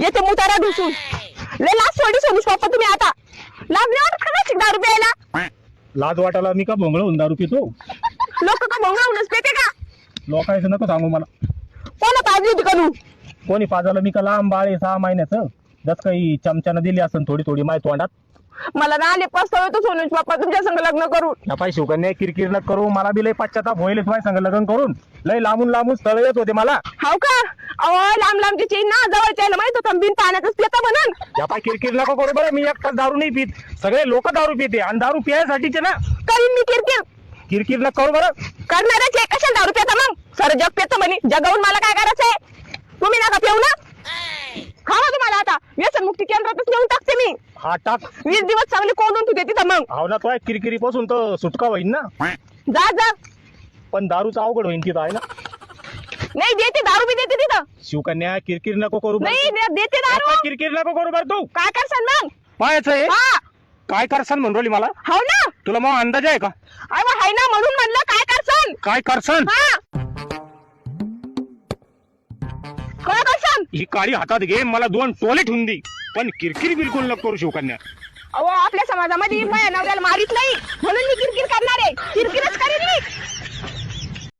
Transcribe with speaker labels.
Speaker 1: येते मुतारा ढुसून लय लाज सोडी सोडूस पप्पा तुम्ही आता लाज नाही वाटत का नाही 10 रुपयाला
Speaker 2: लाज वाटायला मी का भोंगळ होऊन दारू पितो
Speaker 1: लोक का भोंगावूनच पेते का
Speaker 2: लोकांचं नको सांगू मला
Speaker 1: कोणा पाजली होती करू
Speaker 2: कोणी पाजाला मी का लांब बाळ आहे 6 महिन्याचं जस काही चमच्यानं दिली असन थोडी थोडी माय तोंडात
Speaker 1: मला ना आले पस्ताव येतो सोनूज पप्पा तुमच्या संग लग्न करून
Speaker 2: या पाय शिवकन्या किरकिर न करू मला बी लय पश्चाताप होईल माय संग लग्न करून लय लांबून लांबून स्थळ येत होते मला
Speaker 1: हाव का अहो लांब लांबची चेन ना जवळच्या यायला माहित होतं बिन पाण्यातच पिता म्हणून
Speaker 2: या पाय किरकिर नको करू बरं मी एकटाच दारू नाही पित सगळे लोक दारू पिते आणि दारू पियासाठीचे ना
Speaker 1: करीन मी किरकिर
Speaker 2: किरकिर न करू बरं
Speaker 1: करणारच आहे कशाला 10 रुपयाचा मग सर जग पेत म्हणे जगावून मला काय करायचंय तुम्ही नका पिऊ ना खावा तुम्हाला आता व्यसन मुक्ती केंद्रातच नेऊन टाकते मी
Speaker 2: हा टाक
Speaker 1: 20 दिवस चांगले कोंडून तुझे तिथं मग
Speaker 2: हाव ना तो किरकिरी पासून तर सुटका होईल ना
Speaker 1: जा जा
Speaker 2: पण दारूचं अवघड होईल तिथं आहे ना
Speaker 1: नाही देते दारू बी देते तिथं
Speaker 2: शिवकन्या किरकिर नको करू बरं.
Speaker 1: नाही देते दारू
Speaker 2: आता किरकिर नको करू बरं तू
Speaker 1: काय करसान मग
Speaker 2: पाहायचं आहे
Speaker 1: हा
Speaker 2: काय करसान म्हणून राहिली मला
Speaker 1: हो ना
Speaker 2: तुला मग अंदाज आहे का
Speaker 1: अरे हाय ना म्हणून म्हणलं काय करसान
Speaker 2: काय करसान
Speaker 1: हा काय करसान
Speaker 2: ही काळी हातात घे मला 2 टोले ठेवून दे पण किरकिर बिलकुल नको करू शिवकन्या
Speaker 1: अहो आपल्या समाजामध्ये माझ्या नवऱ्याला मारित नाही म्हणून मी किरकिर करणार आहे किरकिरच करेन मी